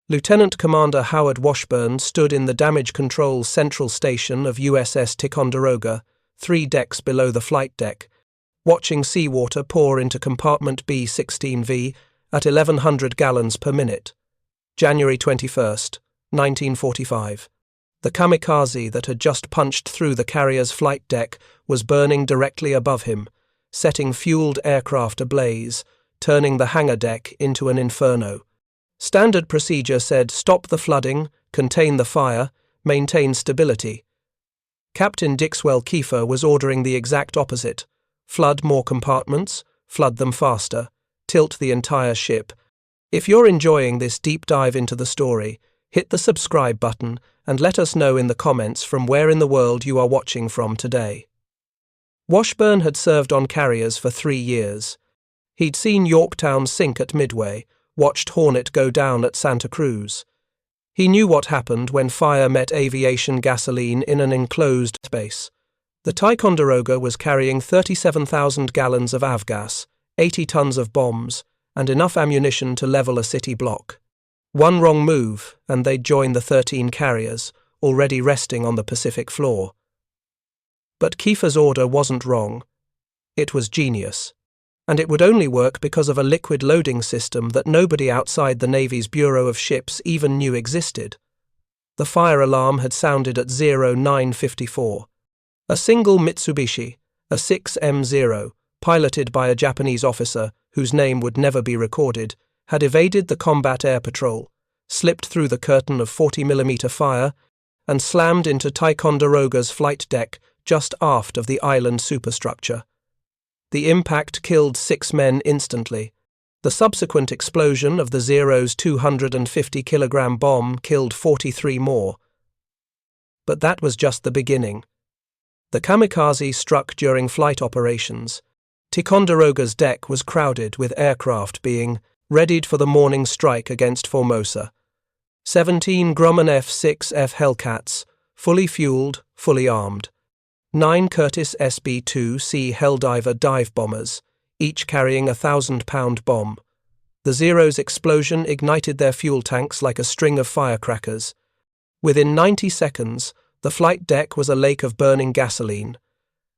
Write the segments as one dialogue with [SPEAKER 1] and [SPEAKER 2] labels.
[SPEAKER 1] Lieutenant Commander Howard Washburn stood in the damage control central station of USS Ticonderoga, 3 decks below the flight deck, watching seawater pour into compartment B-16V at 1,100 gallons per minute. January 21, 1945. The Kamikaze that had just punched through the carrier's flight deck was burning directly above him, setting fueled aircraft ablaze, turning the hangar deck into an inferno. Standard procedure said stop the flooding, contain the fire, maintain stability. Captain Dixwell Kiefer was ordering the exact opposite: flood more compartments, flood them faster, tilt the entire ship. If you're enjoying this deep dive into the story, hit the subscribe button and let us know in the comments from where in the world you are watching from today. Washburn had served on carriers for 3 years. He'd seen Yorktown sink at Midway, watched Hornet go down at Santa Cruz. He knew what happened when fire met aviation gasoline in an enclosed space. The Ticonderoga was carrying 37,000 gallons of avgas, 80 tons of bombs, and enough ammunition to level a city block. One wrong move, and they'd join the 13 carriers, already resting on the Pacific floor. But Kiefer's order wasn't wrong. It was genius. And it would only work because of a liquid loading system that nobody outside the Navy's Bureau of Ships even knew existed. The fire alarm had sounded at 0954. A single Mitsubishi, a 6M0, piloted by a Japanese officer whose name would never be recorded, had evaded the combat air patrol, slipped through the curtain of 40mm fire, and slammed into Ticonderoga's flight deck just aft of the island superstructure. The impact killed 6 men instantly. The subsequent explosion of the Zero's 250-kilogram bomb killed 43 more. But that was just the beginning. The Kamikaze struck during flight operations. Ticonderoga's deck was crowded with aircraft being readied for the morning strike against Formosa. 17 Grumman F-6F Hellcats, fully fueled, fully armed. 9 Curtiss SB-2C Helldiver dive bombers, each carrying a 1,000-pound bomb. The Zero's explosion ignited their fuel tanks like a string of firecrackers. Within 90 seconds, the flight deck was a lake of burning gasoline.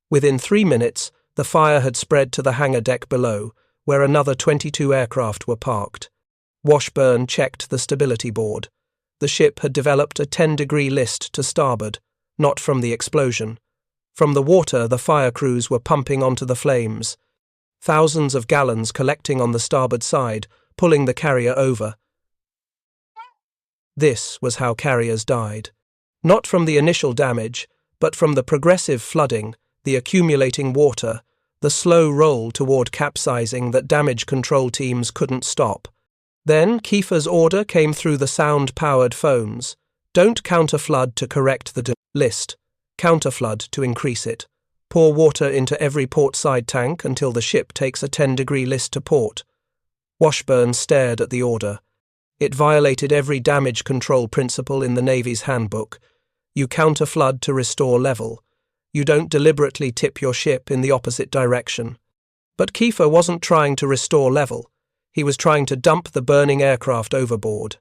[SPEAKER 1] Within 3 minutes, the fire had spread to the hangar deck below, where another 22 aircraft were parked. Washburn checked the stability board. The ship had developed a 10-degree list to starboard, not from the explosion. From the water, the fire crews were pumping onto the flames. Thousands of gallons collecting on the starboard side, pulling the carrier over. This was how carriers died. Not from the initial damage, but from the progressive flooding, the accumulating water, the slow roll toward capsizing that damage control teams couldn't stop. Then Kiefer's order came through the sound-powered phones. Don't counterflood to correct the list. Counterflood to increase it. Pour water into every port side tank until the ship takes a 10-degree list to port. Washburn stared at the order. It violated every damage control principle in the Navy's handbook. You counterflood to restore level. You don't deliberately tip your ship in the opposite direction. But Kiefer wasn't trying to restore level. He was trying to dump the burning aircraft overboard.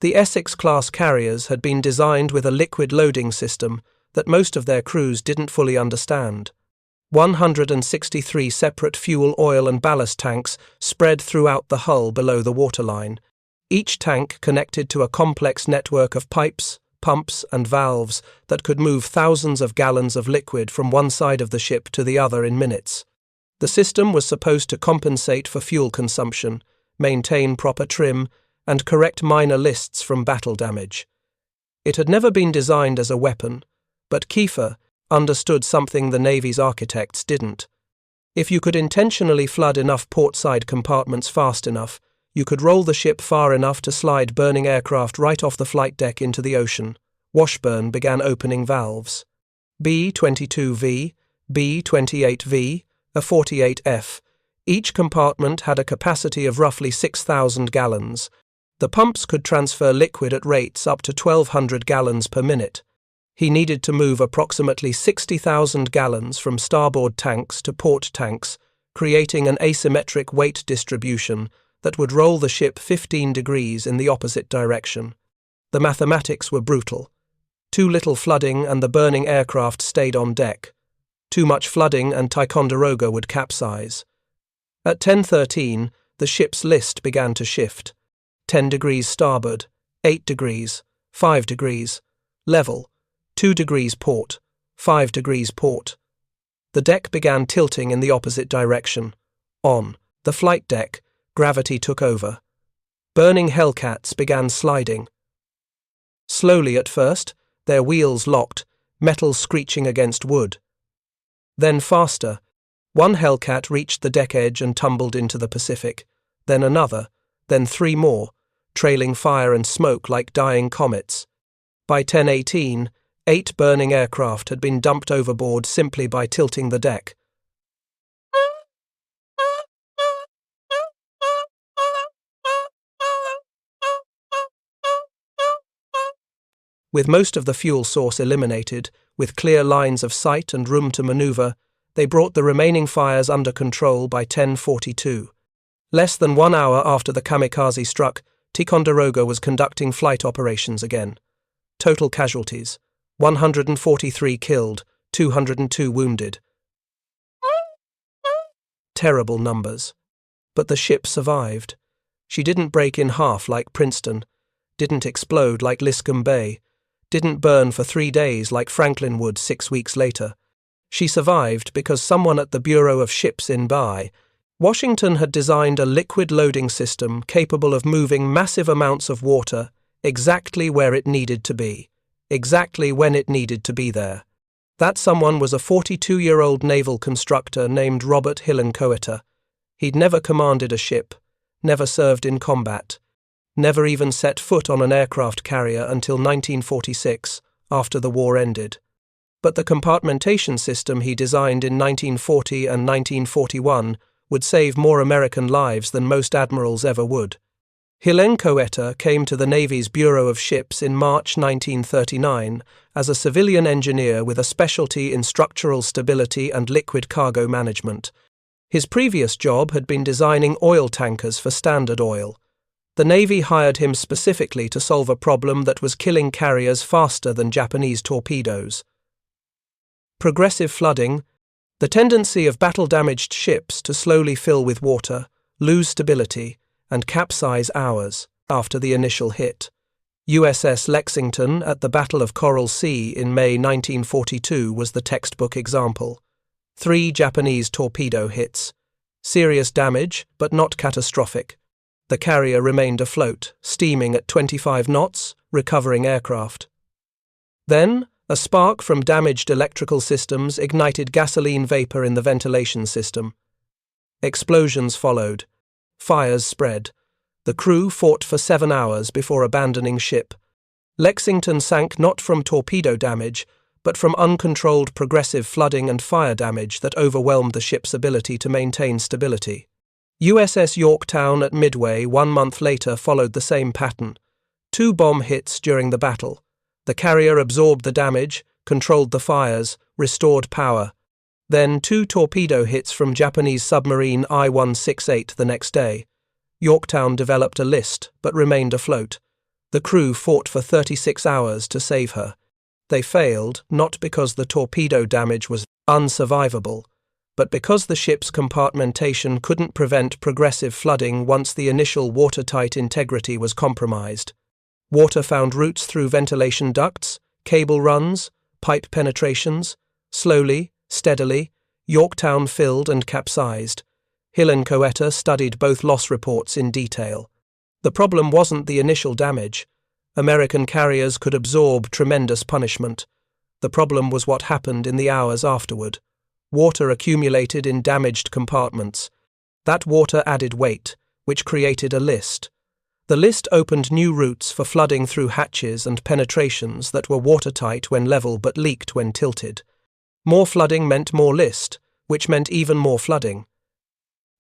[SPEAKER 1] The Essex-class carriers had been designed with a liquid loading system that most of their crews didn't fully understand. 163 separate fuel, oil and ballast tanks spread throughout the hull below the waterline, each tank connected to a complex network of pipes, pumps and valves that could move thousands of gallons of liquid from one side of the ship to the other in minutes. The system was supposed to compensate for fuel consumption, maintain proper trim, and correct minor lists from battle damage. It had never been designed as a weapon, but Kiefer understood something the Navy's architects didn't. If you could intentionally flood enough portside compartments fast enough, you could roll the ship far enough to slide burning aircraft right off the flight deck into the ocean. Washburn began opening valves. B-22V, B-28V, a 48F. Each compartment had a capacity of roughly 6,000 gallons. The pumps could transfer liquid at rates up to 1,200 gallons per minute. He needed to move approximately 60,000 gallons from starboard tanks to port tanks, creating an asymmetric weight distribution that would roll the ship 15 degrees in the opposite direction. The mathematics were brutal. Too little flooding and the burning aircraft stayed on deck. Too much flooding and Ticonderoga would capsize. At 10:13, the ship's list began to shift. 10 degrees starboard, 8 degrees, 5 degrees, level, 2 degrees port, 5 degrees port. The deck began tilting in the opposite direction. On the flight deck, gravity took over. Burning Hellcats began sliding. Slowly at first, their wheels locked, metal screeching against wood. Then faster. One Hellcat reached the deck edge and tumbled into the Pacific. Then another, then 3 more, trailing fire and smoke like dying comets. By 10:18, 8 burning aircraft had been dumped overboard simply by tilting the deck. With most of the fuel source eliminated, with clear lines of sight and room to maneuver, they brought the remaining fires under control by 10:42. Less than 1 hour after the Kamikaze struck, Ticonderoga was conducting flight operations again. Total casualties: 143 killed, 202 wounded. Terrible numbers. But the ship survived. She didn't break in half like Princeton, didn't explode like Liscombe Bay, didn't burn for 3 days like Franklin would 6 weeks later. She survived because someone at the Bureau of Ships in Washington had designed a liquid loading system capable of moving massive amounts of water exactly where it needed to be, exactly when it needed to be there. That someone was a 42-year-old naval constructor named Robert Hillenkoetter. He'd never commanded a ship, never served in combat, never even set foot on an aircraft carrier until 1946, after the war ended. But the compartmentation system he designed in 1940 and 1941 would save more American lives than most admirals ever would. Hillenkoetter came to the Navy's Bureau of Ships in March 1939 as a civilian engineer with a specialty in structural stability and liquid cargo management. His previous job had been designing oil tankers for Standard Oil. The Navy hired him specifically to solve a problem that was killing carriers faster than Japanese torpedoes. Progressive flooding, the tendency of battle-damaged ships to slowly fill with water, lose stability, and capsize hours after the initial hit. USS Lexington at the Battle of Coral Sea in May 1942 was the textbook example. 3 Japanese torpedo hits. Serious damage, but not catastrophic. The carrier remained afloat, steaming at 25 knots, recovering aircraft. Then, a spark from damaged electrical systems ignited gasoline vapor in the ventilation system. Explosions followed. Fires spread. The crew fought for 7 hours before abandoning ship. Lexington sank not from torpedo damage, but from uncontrolled progressive flooding and fire damage that overwhelmed the ship's ability to maintain stability. USS Yorktown at Midway 1 month later followed the same pattern. 2 bomb hits during the battle. The carrier absorbed the damage, controlled the fires, restored power. Then 2 torpedo hits from Japanese submarine I-168 the next day. Yorktown developed a list, but remained afloat. The crew fought for 36 hours to save her. They failed, not because the torpedo damage was unsurvivable, but because the ship's compartmentation couldn't prevent progressive flooding once the initial watertight integrity was compromised. Water found routes through ventilation ducts, cable runs, pipe penetrations. Slowly, steadily, Yorktown filled and capsized. Hillenkoetter studied both loss reports in detail. The problem wasn't the initial damage. American carriers could absorb tremendous punishment. The problem was what happened in the hours afterward. Water accumulated in damaged compartments. That water added weight, which created a list. The list opened new routes for flooding through hatches and penetrations that were watertight when level but leaked when tilted. More flooding meant more list, which meant even more flooding.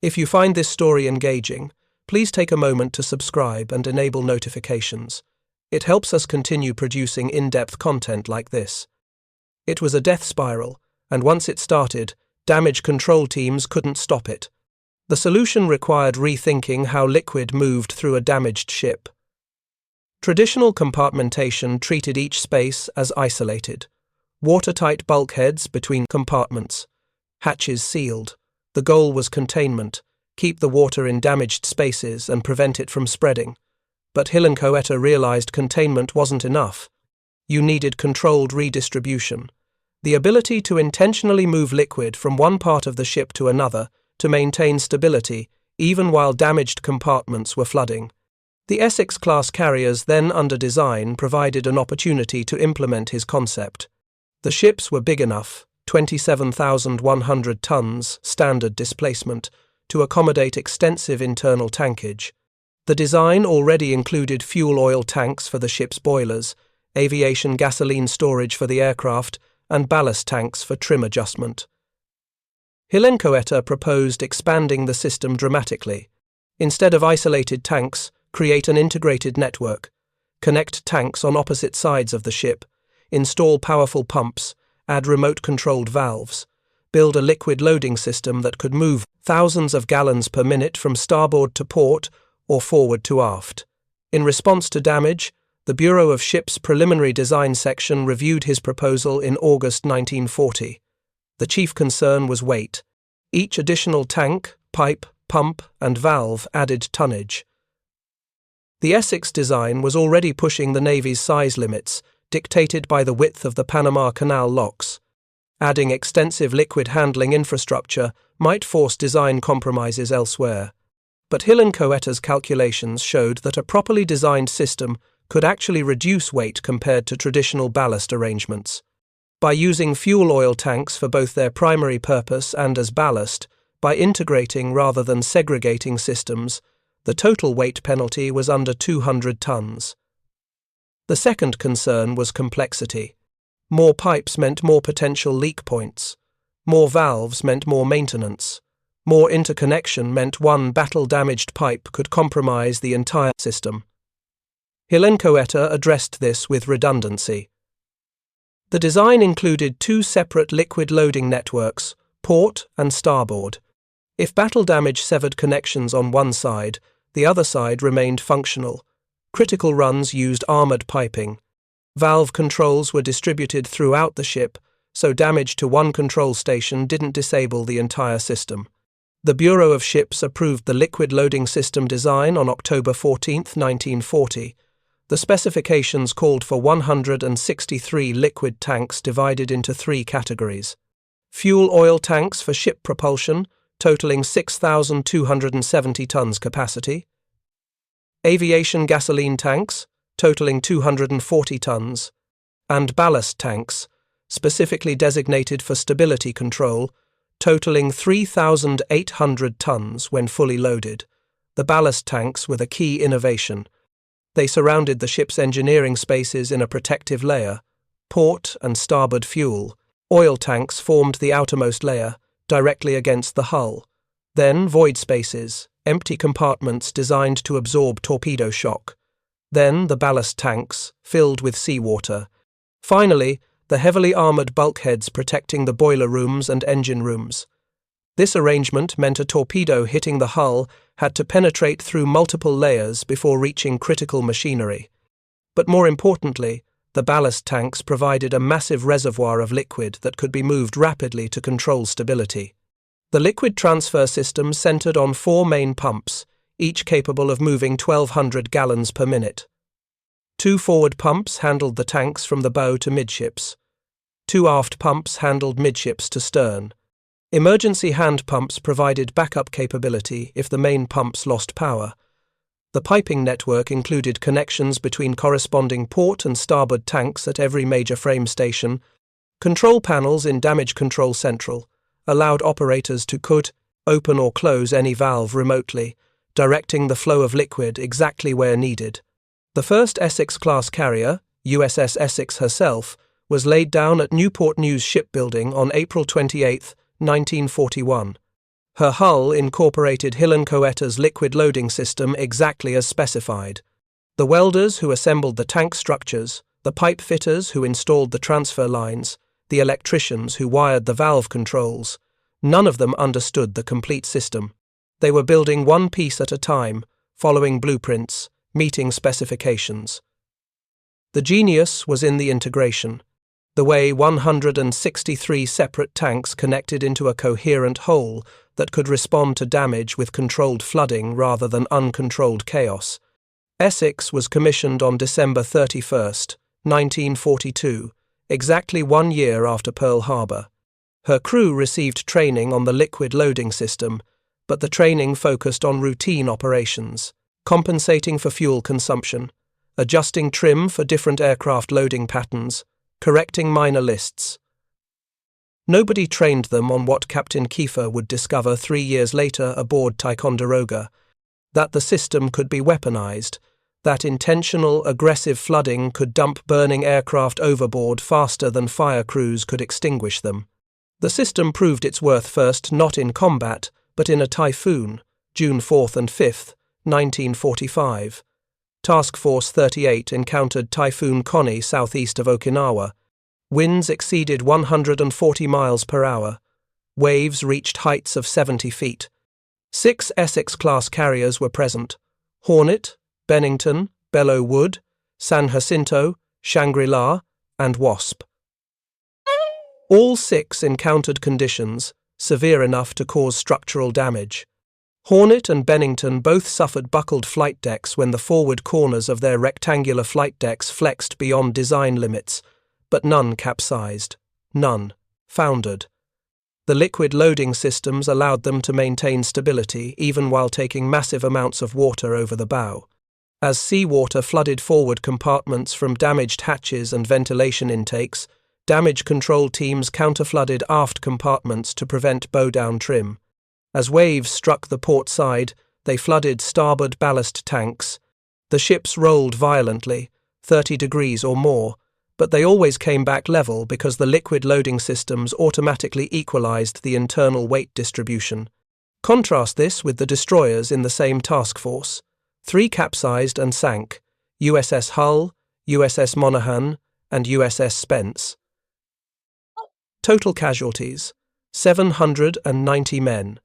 [SPEAKER 1] If you find this story engaging, please take a moment to subscribe and enable notifications. It helps us continue producing in-depth content like this. It was a death spiral, and once it started, damage control teams couldn't stop it. The solution required rethinking how liquid moved through a damaged ship. Traditional compartmentation treated each space as isolated. Watertight bulkheads between compartments. Hatches sealed. The goal was containment, keep the water in damaged spaces and prevent it from spreading. But Hill and Coetta realized containment wasn't enough. You needed controlled redistribution. The ability to intentionally move liquid from one part of the ship to another to maintain stability, even while damaged compartments were flooding. The Essex-class carriers then under design provided an opportunity to implement his concept. The ships were big enough, 27,100 tons standard displacement, to accommodate extensive internal tankage. The design already included fuel oil tanks for the ship's boilers, aviation gasoline storage for the aircraft, and ballast tanks for trim adjustment. Hill and Coetta proposed expanding the system dramatically. Instead of isolated tanks, create an integrated network. Connect tanks on opposite sides of the ship. Install powerful pumps. Add remote-controlled valves. Build a liquid loading system that could move thousands of gallons per minute from starboard to port or forward to aft. In response to damage, the Bureau of Ships' preliminary design section reviewed his proposal in August 1940. The chief concern was weight. Each additional tank, pipe, pump, and valve added tonnage. The Essex design was already pushing the Navy's size limits, dictated by the width of the Panama Canal locks. Adding extensive liquid handling infrastructure might force design compromises elsewhere. But Hill and Coetta's calculations showed that a properly designed system could actually reduce weight compared to traditional ballast arrangements. By using fuel oil tanks for both their primary purpose and as ballast, by integrating rather than segregating systems, the total weight penalty was under 200 tons. The second concern was complexity. More pipes meant more potential leak points. More valves meant more maintenance. More interconnection meant one battle-damaged pipe could compromise the entire system. Hill and Coetta addressed this with redundancy. The design included two separate liquid loading networks, port and starboard. If battle damage severed connections on one side, the other side remained functional. Critical runs used armored piping. Valve controls were distributed throughout the ship, so damage to one control station didn't disable the entire system. The Bureau of Ships approved the liquid loading system design on October 14, 1940. The specifications called for 163 liquid tanks divided into three categories. Fuel oil tanks for ship propulsion, totaling 6,270 tons capacity. Aviation gasoline tanks, totaling 240 tons. And ballast tanks, specifically designated for stability control, totaling 3,800 tons when fully loaded. The ballast tanks were the key innovation. They surrounded the ship's engineering spaces in a protective layer. Port and starboard fuel. Oil tanks formed the outermost layer, directly against the hull. Then void spaces, empty compartments designed to absorb torpedo shock. Then the ballast tanks, filled with seawater. Finally, the heavily armoured bulkheads protecting the boiler rooms and engine rooms. This arrangement meant a torpedo hitting the hull had to penetrate through multiple layers before reaching critical machinery. But more importantly, the ballast tanks provided a massive reservoir of liquid that could be moved rapidly to control stability. The liquid transfer system centered on four main pumps, each capable of moving 1,200 gallons per minute. Two forward pumps handled the tanks from the bow to midships. Two aft pumps handled midships to stern. Emergency hand pumps provided backup capability if the main pumps lost power. The piping network included connections between corresponding port and starboard tanks at every major frame station. Control panels in Damage Control Central allowed operators to open or close any valve remotely, directing the flow of liquid exactly where needed. The first Essex-class carrier, USS Essex herself, was laid down at Newport News Shipbuilding on April 28, 1941. Her hull incorporated Hill and Coetta's liquid loading system exactly as specified. The welders who assembled the tank structures, the pipe fitters who installed the transfer lines, the electricians who wired the valve controls, none of them understood the complete system. They were building one piece at a time, following blueprints, meeting specifications. The genius was in the integration, the way 163 separate tanks connected into a coherent whole that could respond to damage with controlled flooding rather than uncontrolled chaos. Essex was commissioned on December 31, 1942, exactly 1 year after Pearl Harbor. Her crew received training on the liquid loading system, but the training focused on routine operations, compensating for fuel consumption, adjusting trim for different aircraft loading patterns, correcting minor lists. Nobody trained them on what Captain Kiefer would discover 3 years later aboard Ticonderoga, that the system could be weaponized, that intentional, aggressive flooding could dump burning aircraft overboard faster than fire crews could extinguish them. The system proved its worth first not in combat, but in a typhoon, June 4th and 5th, 1945. Task Force 38 encountered Typhoon Connie southeast of Okinawa. Winds exceeded 140 miles per hour. Waves reached heights of 70 feet. 6 Essex-class carriers were present: Hornet, Bennington, Belleau Wood, San Jacinto, Shangri-La, and Wasp. All 6 encountered conditions severe enough to cause structural damage. Hornet and Bennington both suffered buckled flight decks when the forward corners of their rectangular flight decks flexed beyond design limits, but none capsized. None foundered. The liquid loading systems allowed them to maintain stability even while taking massive amounts of water over the bow. As seawater flooded forward compartments from damaged hatches and ventilation intakes, damage control teams counterflooded aft compartments to prevent bow-down trim. As waves struck the port side, they flooded starboard ballast tanks. The ships rolled violently, 30 degrees or more, but they always came back level because the liquid loading systems automatically equalized the internal weight distribution. Contrast this with the destroyers in the same task force. 3 capsized and sank: USS Hull, USS Monaghan, and USS Spence. Total casualties: 790 men.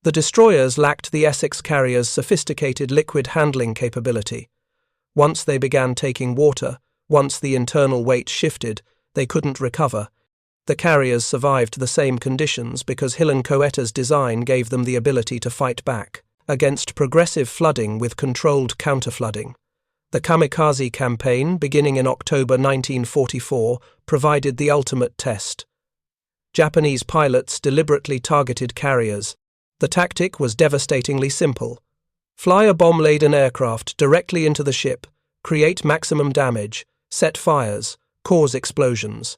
[SPEAKER 1] The destroyers lacked the Essex carrier's sophisticated liquid handling capability. Once they began taking water, once the internal weight shifted, they couldn't recover. The carriers survived the same conditions because Hillen-Coetta's design gave them the ability to fight back against progressive flooding with controlled counterflooding. The Kamikaze campaign, beginning in October 1944, provided the ultimate test. Japanese pilots deliberately targeted carriers. The tactic was devastatingly simple. Fly a bomb-laden aircraft directly into the ship, create maximum damage, set fires, cause explosions.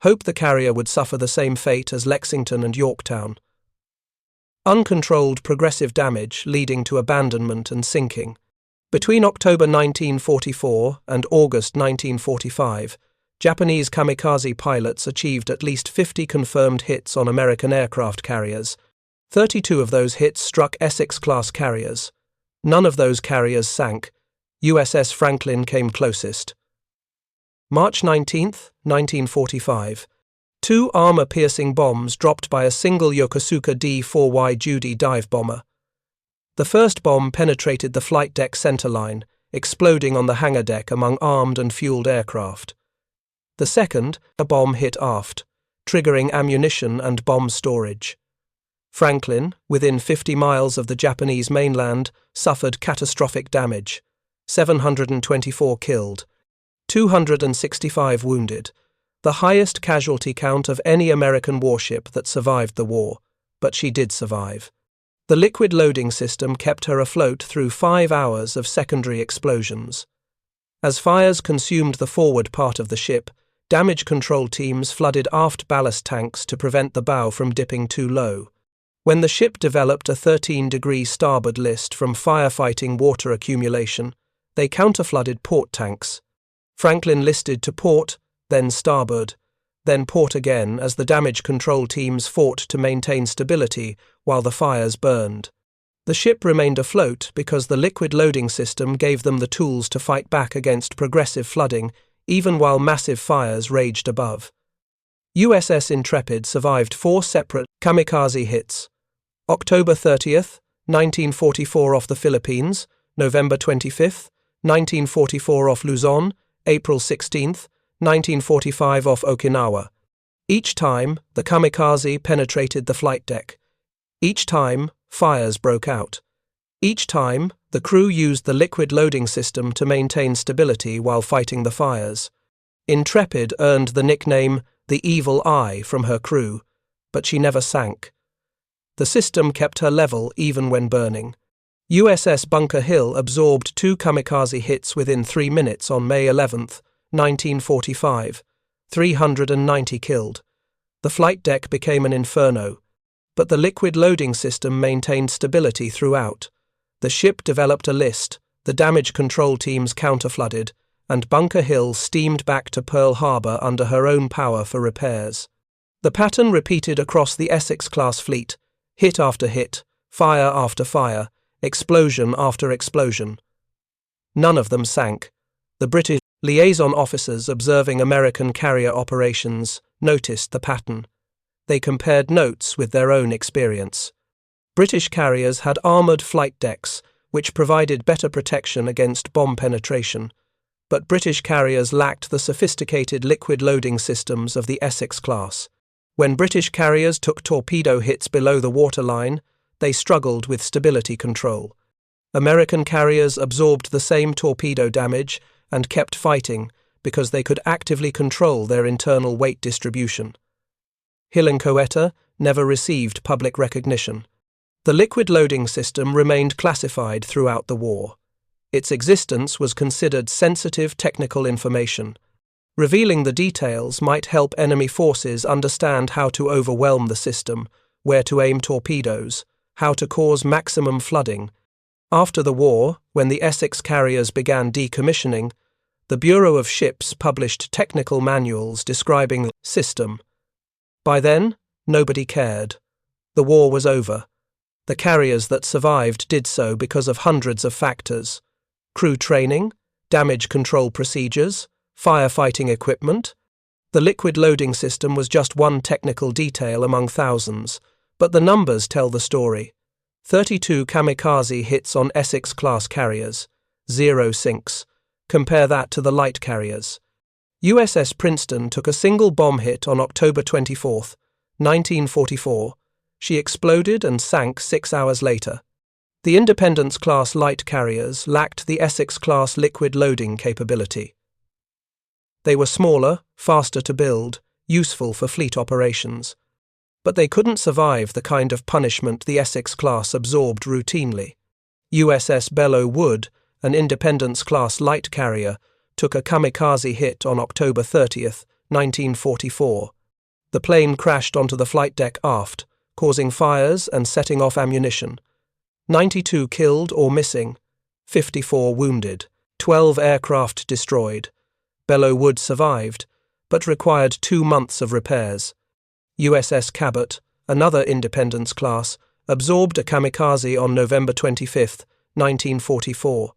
[SPEAKER 1] Hope the carrier would suffer the same fate as Lexington and Yorktown. Uncontrolled progressive damage leading to abandonment and sinking. Between October 1944 and August 1945, Japanese kamikaze pilots achieved at least 50 confirmed hits on American aircraft carriers. 32 of those hits struck Essex-class carriers. None of those carriers sank. USS Franklin came closest. March 19, 1945. 2 armor-piercing bombs dropped by a single Yokosuka D-4Y Judy dive bomber. The first bomb penetrated the flight deck centerline, exploding on the hangar deck among armed and fueled aircraft. The second, a bomb hit aft, triggering ammunition and bomb storage. Franklin, within 50 miles of the Japanese mainland, suffered catastrophic damage: 724 killed, 265 wounded, the highest casualty count of any American warship that survived the war, but she did survive. The liquid loading system kept her afloat through 5 hours of secondary explosions. As fires consumed the forward part of the ship, damage control teams flooded aft ballast tanks to prevent the bow from dipping too low. When the ship developed a 13-degree starboard list from firefighting water accumulation, they counterflooded port tanks. Franklin listed to port, then starboard, then port again as the damage control teams fought to maintain stability while the fires burned. The ship remained afloat because the liquid loading system gave them the tools to fight back against progressive flooding even while massive fires raged above. USS Intrepid survived 4 separate kamikaze hits. October 30th, 1944 off the Philippines, November 25th, 1944 off Luzon, April 16th, 1945 off Okinawa. Each time, the Kamikaze penetrated the flight deck. Each time, fires broke out. Each time, the crew used the liquid loading system to maintain stability while fighting the fires. Intrepid earned the nickname the Evil Eye from her crew, but she never sank. The system kept her level even when burning. USS Bunker Hill absorbed 2 kamikaze hits within 3 minutes on May 11, 1945, 390 killed. The flight deck became an inferno, but the liquid loading system maintained stability throughout. The ship developed a list, the damage control teams counterflooded, and Bunker Hill steamed back to Pearl Harbor under her own power for repairs. The pattern repeated across the Essex-class fleet, hit after hit, fire after fire, explosion after explosion. None of them sank. The British liaison officers observing American carrier operations noticed the pattern. They compared notes with their own experience. British carriers had armoured flight decks, which provided better protection against bomb penetration, but British carriers lacked the sophisticated liquid loading systems of the Essex-class. When British carriers took torpedo hits below the waterline, they struggled with stability control. American carriers absorbed the same torpedo damage and kept fighting because they could actively control their internal weight distribution. Hill and Coetta never received public recognition. The liquid loading system remained classified throughout the war. Its existence was considered sensitive technical information. Revealing the details might help enemy forces understand how to overwhelm the system, where to aim torpedoes, how to cause maximum flooding. After the war, when the Essex carriers began decommissioning, the Bureau of Ships published technical manuals describing the system. By then, nobody cared. The war was over. The carriers that survived did so because of hundreds of factors: crew training, damage control procedures, firefighting equipment. The liquid loading system was just one technical detail among thousands, but the numbers tell the story. 32 kamikaze hits on Essex-class carriers, 0 sinks. Compare that to the light carriers. USS Princeton took a single bomb hit on October 24, 1944. She exploded and sank 6 hours later. The Independence-class light carriers lacked the Essex-class liquid loading capability. They were smaller, faster to build, useful for fleet operations. But they couldn't survive the kind of punishment the Essex-class absorbed routinely. USS Belleau Wood, an Independence-class light carrier, took a kamikaze hit on October 30, 1944. The plane crashed onto the flight deck aft, causing fires and setting off ammunition. 92 killed or missing, 54 wounded, 12 aircraft destroyed. Belleau Wood survived, but required 2 months of repairs. USS Cabot, another Independence class, absorbed a kamikaze on November 25, 1944.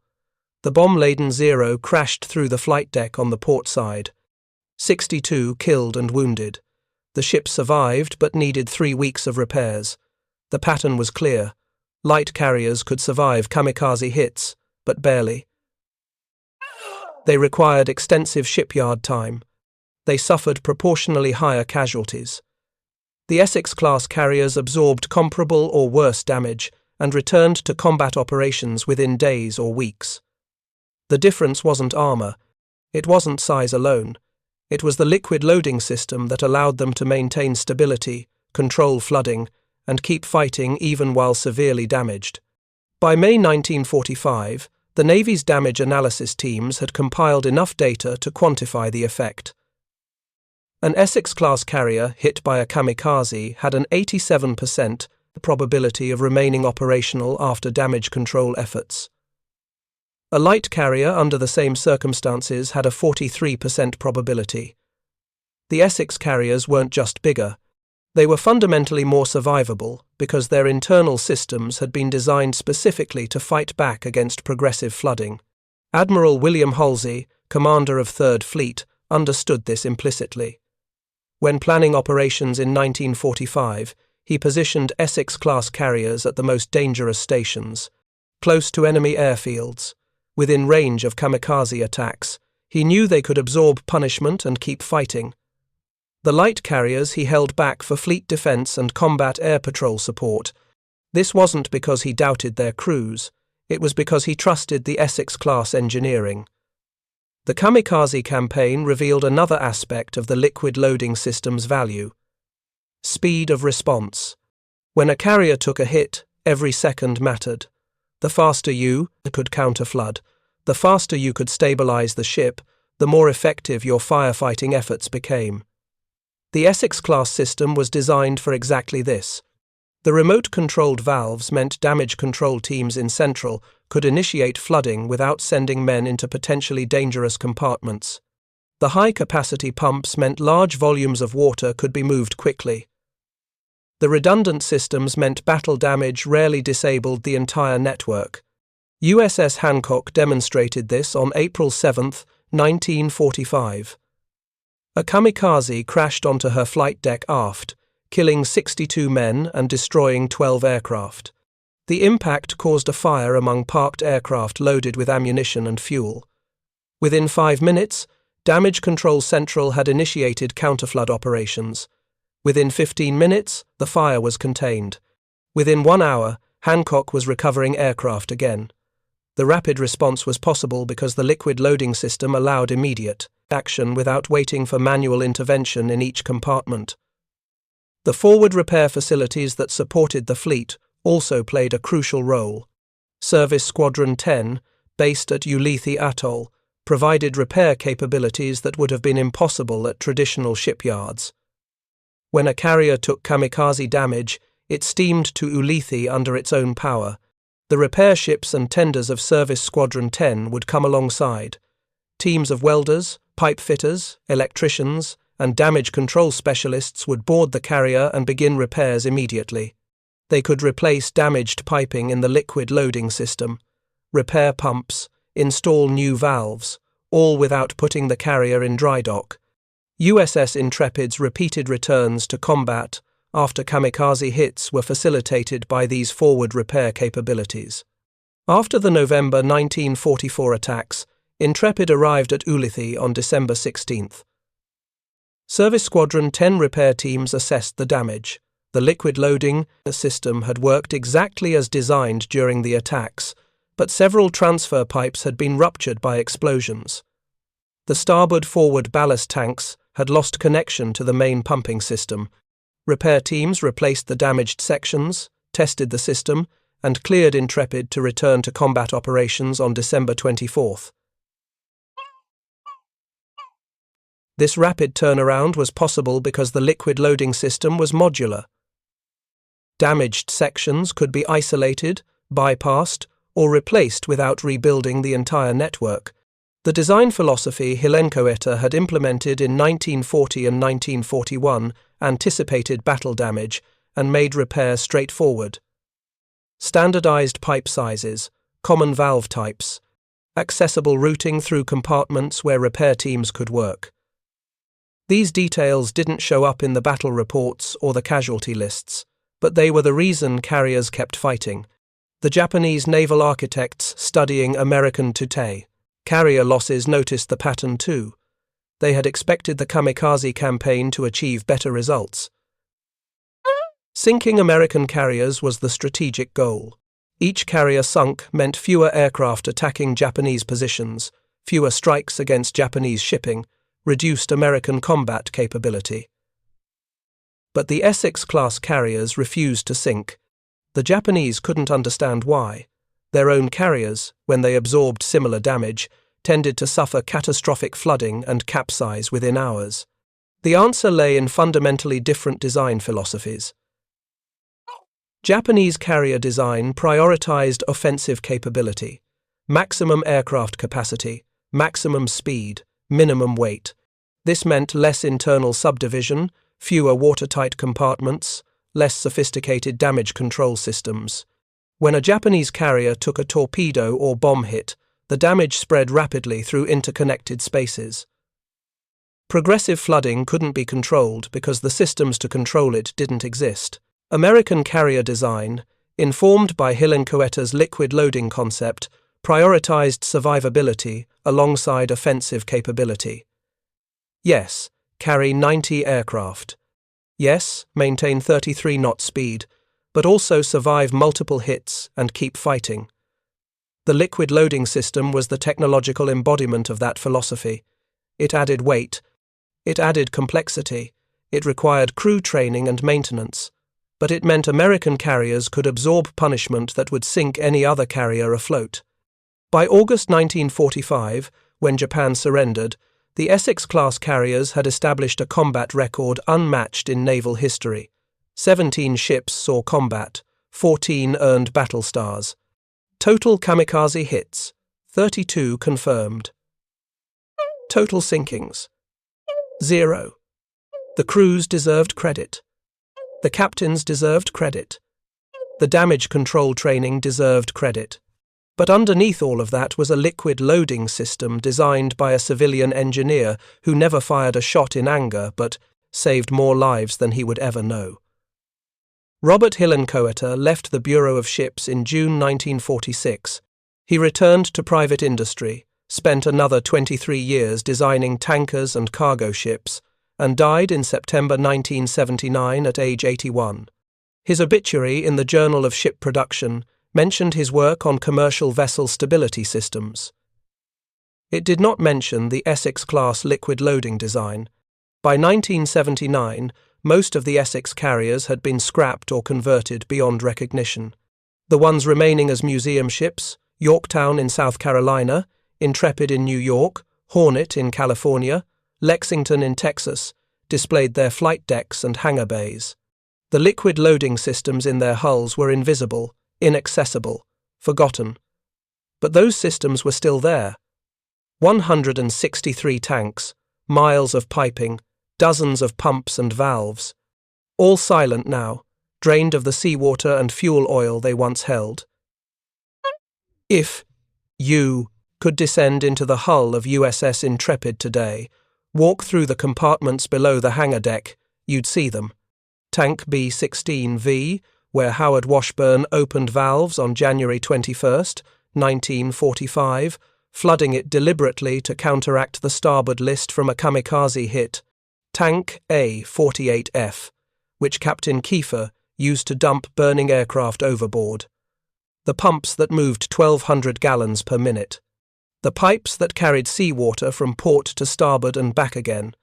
[SPEAKER 1] The bomb-laden Zero crashed through the flight deck on the port side. 62 killed and wounded. The ship survived but needed 3 weeks of repairs. The pattern was clear. Light carriers could survive kamikaze hits, but barely. They required extensive shipyard time. They suffered proportionally higher casualties. The Essex-class carriers absorbed comparable or worse damage and returned to combat operations within days or weeks. The difference wasn't armor. It wasn't size alone. It was the liquid loading system that allowed them to maintain stability, control flooding, and keep fighting even while severely damaged. By May 1945, the Navy's damage analysis teams had compiled enough data to quantify the effect. An Essex-class carrier hit by a kamikaze had an 87% probability of remaining operational after damage control efforts. A light carrier under the same circumstances had a 43% probability. The Essex carriers weren't just bigger. They were fundamentally more survivable because their internal systems had been designed specifically to fight back against progressive flooding. Admiral William Halsey, commander of 3rd Fleet, understood this implicitly. When planning operations in 1945, he positioned Essex-class carriers at the most dangerous stations, close to enemy airfields, within range of kamikaze attacks. He knew they could absorb punishment and keep fighting. The light carriers he held back for fleet defense and combat air patrol support. This wasn't because he doubted their crews, it was because he trusted the Essex-class engineering. The Kamikaze campaign revealed another aspect of the liquid loading system's value: speed of response. When a carrier took a hit, every second mattered. The faster you could counterflood, the faster you could stabilize the ship, the more effective your firefighting efforts became. The Essex-class system was designed for exactly this. The remote-controlled valves meant damage control teams in Central could initiate flooding without sending men into potentially dangerous compartments. The high-capacity pumps meant large volumes of water could be moved quickly. The redundant systems meant battle damage rarely disabled the entire network. USS Hancock demonstrated this on April 7, 1945. A kamikaze crashed onto her flight deck aft, killing 62 men and destroying 12 aircraft. The impact caused a fire among parked aircraft loaded with ammunition and fuel. Within 5 minutes, Damage Control Central had initiated counterflood operations. Within 15 minutes, the fire was contained. Within 1 hour, Hancock was recovering aircraft again. The rapid response was possible because the liquid loading system allowed immediate action without waiting for manual intervention in each compartment. The forward repair facilities that supported the fleet also played a crucial role. Service Squadron 10, based at Ulithi Atoll, provided repair capabilities that would have been impossible at traditional shipyards. When a carrier took kamikaze damage, it steamed to Ulithi under its own power. The repair ships and tenders of Service Squadron 10 would come alongside. Teams of welders, pipe fitters, electricians, and damage control specialists would board the carrier and begin repairs immediately. They could replace damaged piping in the liquid loading system, repair pumps, install new valves, all without putting the carrier in dry dock. USS Intrepid's repeated returns to combat after kamikaze hits were facilitated by these forward repair capabilities. After the November 1944 attacks, Intrepid arrived at Ulithi on December 16. Service Squadron 10 repair teams assessed the damage. The liquid loading system had worked exactly as designed during the attacks, but several transfer pipes had been ruptured by explosions. The starboard-forward ballast tanks had lost connection to the main pumping system. Repair teams replaced the damaged sections, tested the system, and cleared Intrepid to return to combat operations on December 24. This rapid turnaround was possible because the liquid loading system was modular. Damaged sections could be isolated, bypassed, or replaced without rebuilding the entire network. The design philosophy Hilenkoeta had implemented in 1940 and 1941 anticipated battle damage and made repair straightforward. Standardized pipe sizes, common valve types, accessible routing through compartments where repair teams could work. These details didn't show up in the battle reports or the casualty lists, but they were the reason carriers kept fighting. The Japanese naval architects studying American Tutei carrier losses noticed the pattern too. They had expected the kamikaze campaign to achieve better results. Sinking American carriers was the strategic goal. Each carrier sunk meant fewer aircraft attacking Japanese positions, fewer strikes against Japanese shipping, reduced American combat capability. But the Essex-class carriers refused to sink. The Japanese couldn't understand why. Their own carriers, when they absorbed similar damage, tended to suffer catastrophic flooding and capsize within hours. The answer lay in fundamentally different design philosophies. Japanese carrier design prioritized offensive capability, maximum aircraft capacity, maximum speed, minimum weight. This meant less internal subdivision, fewer watertight compartments, less sophisticated damage control systems. When a Japanese carrier took a torpedo or bomb hit, the damage spread rapidly through interconnected spaces. Progressive flooding couldn't be controlled because the systems to control it didn't exist. American carrier design, informed by Hillenkoetter's liquid loading concept, prioritized survivability alongside offensive capability. Yes, carry 90 aircraft. Yes, maintain 33 knot speed, but also survive multiple hits and keep fighting. The liquid loading system was the technological embodiment of that philosophy. It added weight. It added complexity. It required crew training and maintenance. But it meant American carriers could absorb punishment that would sink any other carrier afloat. By August 1945, when Japan surrendered, the Essex-class carriers had established a combat record unmatched in naval history. 17 ships saw combat, 14 earned battle stars. Total kamikaze hits, 32 confirmed. Total sinkings, 0. The crews deserved credit. The captains deserved credit. The damage control training deserved credit. But underneath all of that was a liquid loading system designed by a civilian engineer who never fired a shot in anger but saved more lives than he would ever know. Robert Hillenkoetter left the Bureau of Ships in June 1946. He returned to private industry, spent another 23 years designing tankers and cargo ships, and died in September 1979 at age 81. His obituary in the Journal of Ship Production mentioned his work on commercial vessel stability systems. It did not mention the Essex-class liquid loading design. By 1979, most of the Essex carriers had been scrapped or converted beyond recognition. The ones remaining as museum ships, Yorktown in South Carolina, Intrepid in New York, Hornet in California, Lexington in Texas, displayed their flight decks and hangar bays. The liquid loading systems in their hulls were invisible, inaccessible, forgotten. But those systems were still there. 163 tanks, miles of piping, dozens of pumps and valves. All silent now, drained of the seawater and fuel oil they once held. If you could descend into the hull of USS Intrepid today, walk through the compartments below the hangar deck, you'd see them. Tank B-16V, where Howard Washburn opened valves on January 21, 1945, flooding it deliberately to counteract the starboard list from a kamikaze hit. Tank A-48F, which Captain Kiefer used to dump burning aircraft overboard. The pumps that moved 1,200 gallons per minute. The pipes that carried seawater from port to starboard and back again.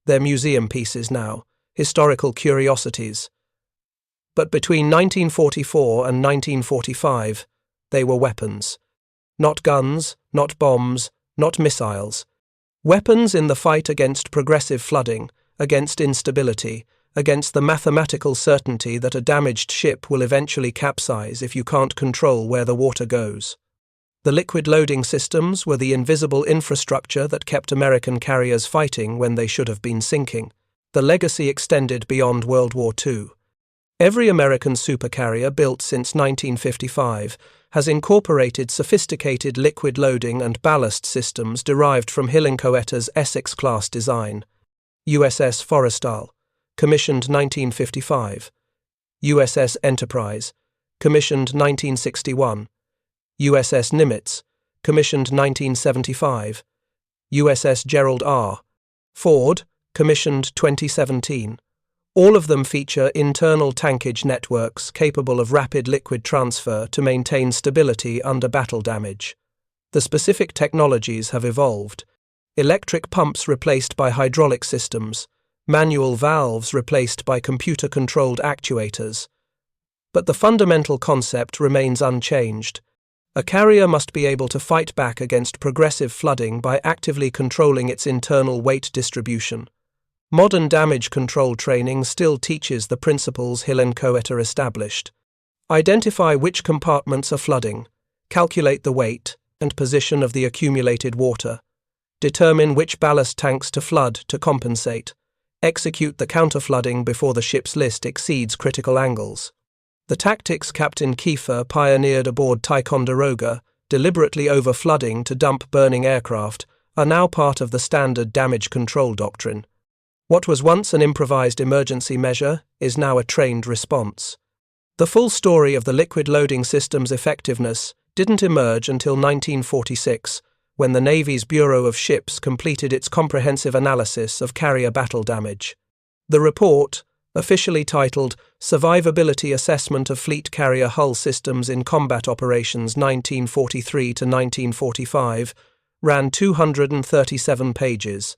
[SPEAKER 1] They're museum pieces now, historical curiosities. But between 1944 and 1945, they were weapons. Not guns, not bombs, not missiles. Weapons in the fight against progressive flooding, against instability, against the mathematical certainty that a damaged ship will eventually capsize if you can't control where the water goes. The liquid loading systems were the invisible infrastructure that kept American carriers fighting when they should have been sinking. The legacy extended beyond World War II. Every American supercarrier built since 1955 has incorporated sophisticated liquid loading and ballast systems derived from Hillenkoetter's Essex-class design. USS Forrestal, commissioned 1955. USS Enterprise, commissioned 1961. USS Nimitz, commissioned 1975. USS Gerald R. Ford, commissioned 2017. All of them feature internal tankage networks capable of rapid liquid transfer to maintain stability under battle damage. The specific technologies have evolved. Electric pumps replaced by hydraulic systems, manual valves replaced by computer-controlled actuators. But the fundamental concept remains unchanged. A carrier must be able to fight back against progressive flooding by actively controlling its internal weight distribution. Modern damage control training still teaches the principles Hillenkoetter established. Identify which compartments are flooding, calculate the weight and position of the accumulated water, determine which ballast tanks to flood to compensate, execute the counterflooding before the ship's list exceeds critical angles. The tactics Captain Kiefer pioneered aboard Ticonderoga, deliberately overflooding to dump burning aircraft, are now part of the standard damage control doctrine. What was once an improvised emergency measure is now a trained response. The full story of the liquid loading system's effectiveness didn't emerge until 1946, when the Navy's Bureau of Ships completed its comprehensive analysis of carrier battle damage. The report, officially titled Survivability Assessment of Fleet Carrier Hull Systems in Combat Operations 1943 to 1945, ran 237 pages.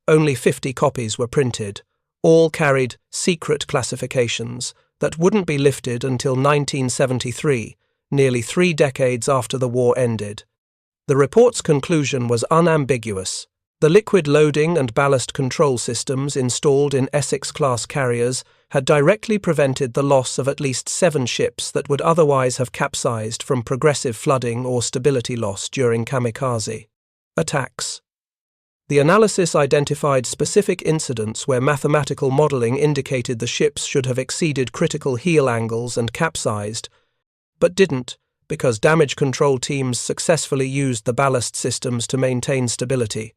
[SPEAKER 1] Only 50 copies were printed. All carried secret classifications that wouldn't be lifted until 1973, nearly 3 decades after the war ended. The report's conclusion was unambiguous. The liquid loading and ballast control systems installed in Essex-class carriers had directly prevented the loss of at least 7 ships that would otherwise have capsized from progressive flooding or stability loss during kamikaze attacks. The analysis identified specific incidents where mathematical modeling indicated the ships should have exceeded critical heel angles and capsized, but didn't, because damage control teams successfully used the ballast systems to maintain stability.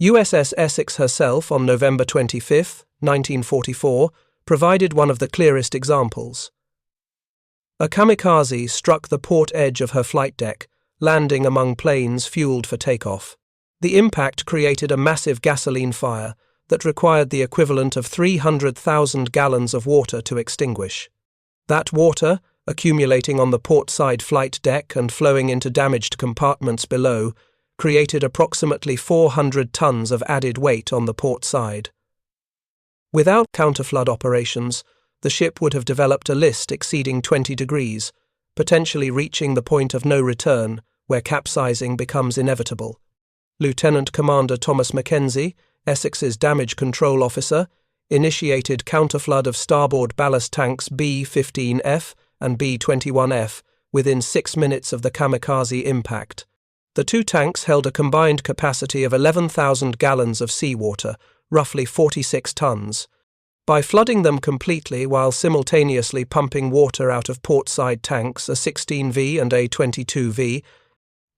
[SPEAKER 1] USS Essex herself, on November 25, 1944, provided one of the clearest examples. A kamikaze struck the port edge of her flight deck, landing among planes fueled for takeoff. The impact created a massive gasoline fire that required the equivalent of 300,000 gallons of water to extinguish. That water, accumulating on the port side flight deck and flowing into damaged compartments below, created approximately 400 tons of added weight on the port side. Without counterflood operations, the ship would have developed a list exceeding 20 degrees, potentially reaching the point of no return, where capsizing becomes inevitable. Lieutenant Commander Thomas Mackenzie, Essex's damage control officer, initiated counterflood of starboard ballast tanks B-15F and B-21F within 6 minutes of the kamikaze impact. The 2 tanks held a combined capacity of 11,000 gallons of seawater, roughly 46 tons. By flooding them completely while simultaneously pumping water out of port-side tanks, a 16V and a 22V,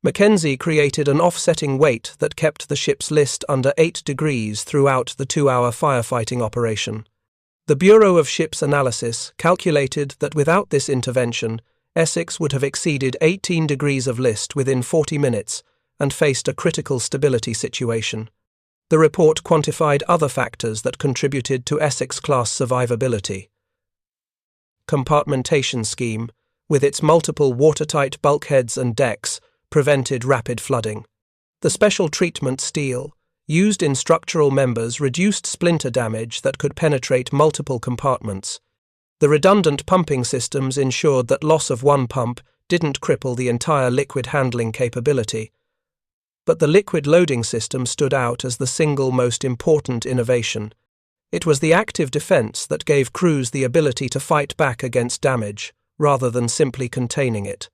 [SPEAKER 1] Mackenzie created an offsetting weight that kept the ship's list under 8 degrees throughout the 2-hour firefighting operation. The Bureau of Ships Analysis calculated that without this intervention, Essex would have exceeded 18 degrees of list within 40 minutes and faced a critical stability situation. The report quantified other factors that contributed to Essex-class survivability. Compartmentation scheme, with its multiple watertight bulkheads and decks, prevented rapid flooding. The special treatment steel, used in structural members, reduced splinter damage that could penetrate multiple compartments. The redundant pumping systems ensured that loss of one pump didn't cripple the entire liquid handling capability. But the liquid loading system stood out as the single most important innovation. It was the active defense that gave crews the ability to fight back against damage, rather than simply containing it.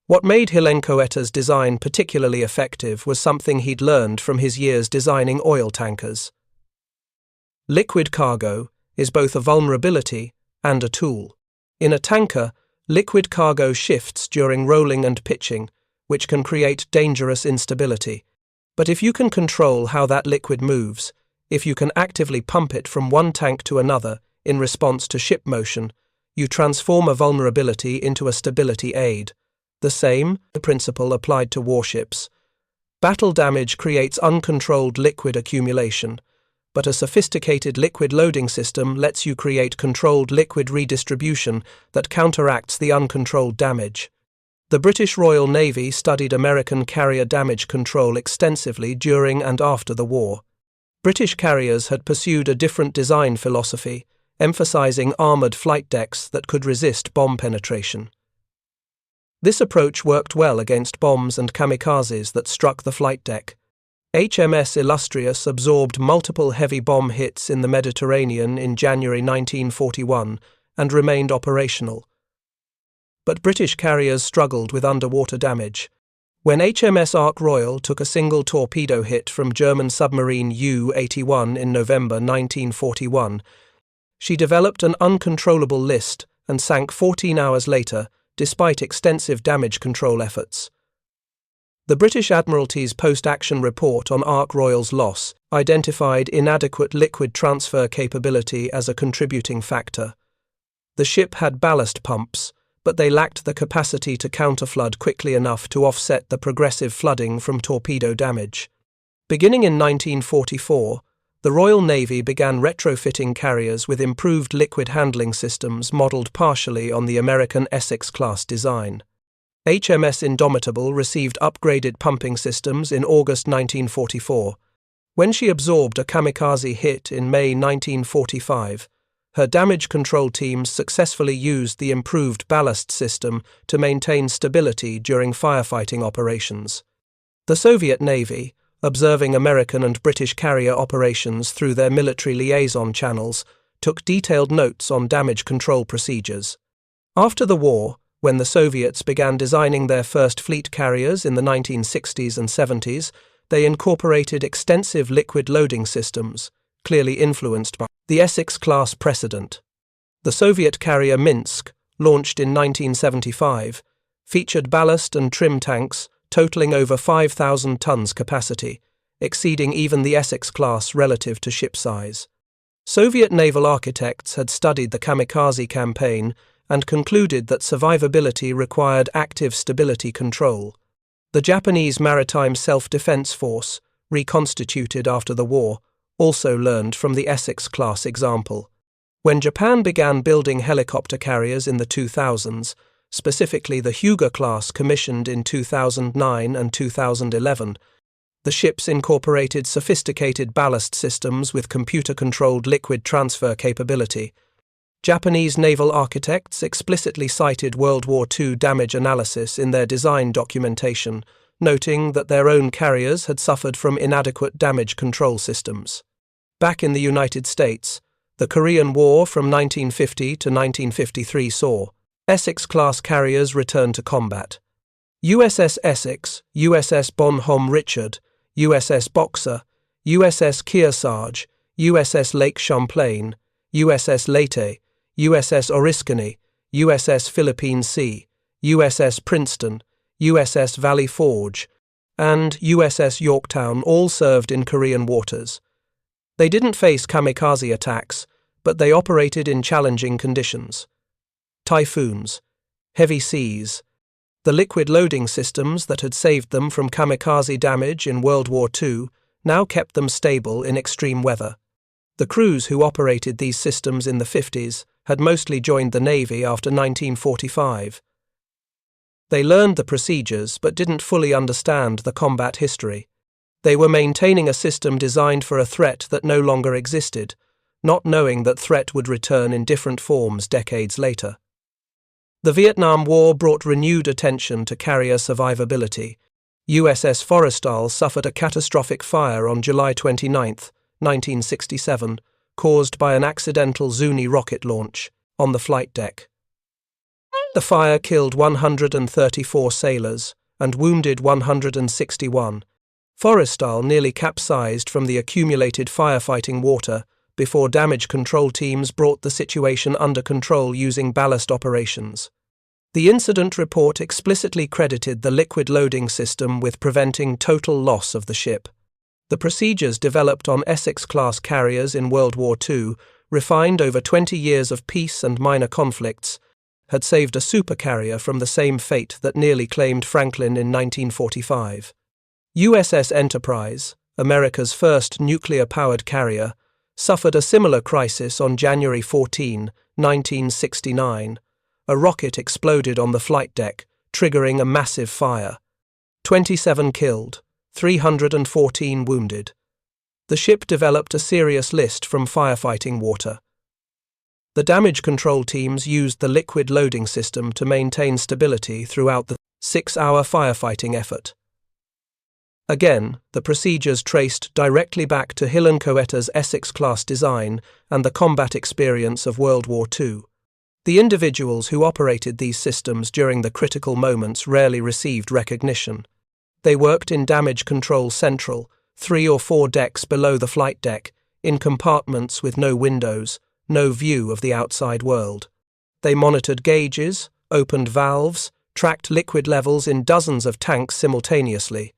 [SPEAKER 1] What made Hilenkoeta's design particularly effective was something he'd learned from his years designing oil tankers. Liquid cargo is both a vulnerability and a tool. In a tanker, liquid cargo shifts during rolling and pitching, which can create dangerous instability. But if you can control how that liquid moves, if you can actively pump it from one tank to another in response to ship motion, you transform a vulnerability into a stability aid. The same principle applied to warships. Battle damage creates uncontrolled liquid accumulation, but a sophisticated liquid loading system lets you create controlled liquid redistribution that counteracts the uncontrolled damage. The British Royal Navy studied American carrier damage control extensively during and after the war. British carriers had pursued a different design philosophy, emphasizing armored flight decks that could resist bomb penetration. This approach worked well against bombs and kamikazes that struck the flight deck. HMS Illustrious absorbed multiple heavy bomb hits in the Mediterranean in January 1941 and remained operational. But British carriers struggled with underwater damage. When HMS Ark Royal took a single torpedo hit from German submarine U-81 in November 1941, she developed an uncontrollable list and sank 14 hours later, despite extensive damage control efforts. The British Admiralty's post-action report on Ark Royal's loss identified inadequate liquid transfer capability as a contributing factor. The ship had ballast pumps, but they lacked the capacity to counterflood quickly enough to offset the progressive flooding from torpedo damage. Beginning in 1944, the Royal Navy began retrofitting carriers with improved liquid handling systems modelled partially on the American Essex-class design. HMS Indomitable received upgraded pumping systems in August 1944. When she absorbed a kamikaze hit in May 1945, her damage control teams successfully used the improved ballast system to maintain stability during firefighting operations. The Soviet Navy, observing American and British carrier operations through their military liaison channels, took detailed notes on damage control procedures. After the war, when the Soviets began designing their first fleet carriers in the 1960s and 70s, they incorporated extensive liquid loading systems, clearly influenced by the Essex-class precedent. The Soviet carrier Minsk, launched in 1975, featured ballast and trim tanks totaling over 5,000 tons capacity, exceeding even the Essex-class relative to ship size. Soviet naval architects had studied the Kamikaze campaign and concluded that survivability required active stability control. The Japanese Maritime Self-Defense Force, reconstituted after the war, also learned from the Essex-class example. When Japan began building helicopter carriers in the 2000s, specifically the Hyuga-class commissioned in 2009 and 2011, the ships incorporated sophisticated ballast systems with computer-controlled liquid transfer capability. Japanese naval architects explicitly cited World War II damage analysis in their design documentation, noting that their own carriers had suffered from inadequate damage control systems. Back in the United States, the Korean War from 1950 to 1953 saw Essex-class carriers return to combat. USS Essex, USS Bonhomme Richard, USS Boxer, USS Kearsarge, USS Lake Champlain, USS Leyte, USS Oriskany, USS Philippine Sea, USS Princeton, USS Valley Forge, and USS Yorktown all served in Korean waters. They didn't face kamikaze attacks, but they operated in challenging conditions. Typhoons, heavy seas, the liquid loading systems that had saved them from kamikaze damage in World War II now kept them stable in extreme weather. The crews who operated these systems in the 50s had mostly joined the Navy after 1945. They learned the procedures but didn't fully understand the combat history. They were maintaining a system designed for a threat that no longer existed, not knowing that threat would return in different forms decades later. The Vietnam War brought renewed attention to carrier survivability. USS Forrestal suffered a catastrophic fire on July 29, 1967, caused by an accidental Zuni rocket launch on the flight deck. The fire killed 134 sailors and wounded 161. Forrestal nearly capsized from the accumulated firefighting water before damage control teams brought the situation under control using ballast operations. The incident report explicitly credited the liquid loading system with preventing total loss of the ship. The procedures developed on Essex-class carriers in World War II, refined over 20 years of peace and minor conflicts, had saved a supercarrier from the same fate that nearly claimed Franklin in 1945. USS Enterprise, America's first nuclear-powered carrier, suffered a similar crisis on January 14, 1969. A rocket exploded on the flight deck, triggering a massive fire. 27 killed, 314 wounded. The ship developed a serious list from firefighting water. The damage control teams used the liquid loading system to maintain stability throughout the 6-hour firefighting effort. Again, the procedures traced directly back to Hill & Coetta's Essex-class design and the combat experience of World War II. The individuals who operated these systems during the critical moments rarely received recognition. They worked in Damage Control Central, 3 or 4 decks below the flight deck, in compartments with no windows, no view of the outside world. They monitored gauges, opened valves, tracked liquid levels in dozens of tanks simultaneously.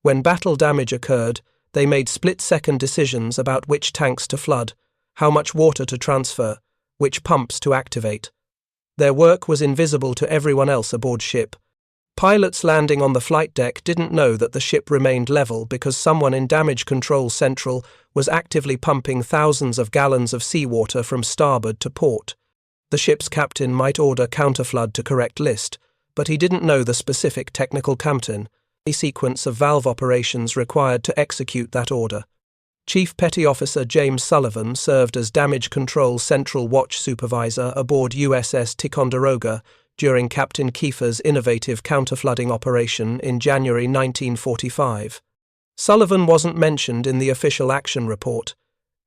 [SPEAKER 1] When battle damage occurred, they made split-second decisions about which tanks to flood, how much water to transfer, which pumps to activate. Their work was invisible to everyone else aboard ship. Pilots landing on the flight deck didn't know that the ship remained level because someone in Damage Control Central was actively pumping thousands of gallons of seawater from starboard to port. The ship's captain might order counterflood to correct list, but he didn't know the specific technical a sequence of valve operations required to execute that order. Chief Petty Officer James Sullivan served as Damage Control Central Watch Supervisor aboard USS Ticonderoga during Captain Kiefer's innovative counterflooding operation in January 1945. Sullivan wasn't mentioned in the official action report.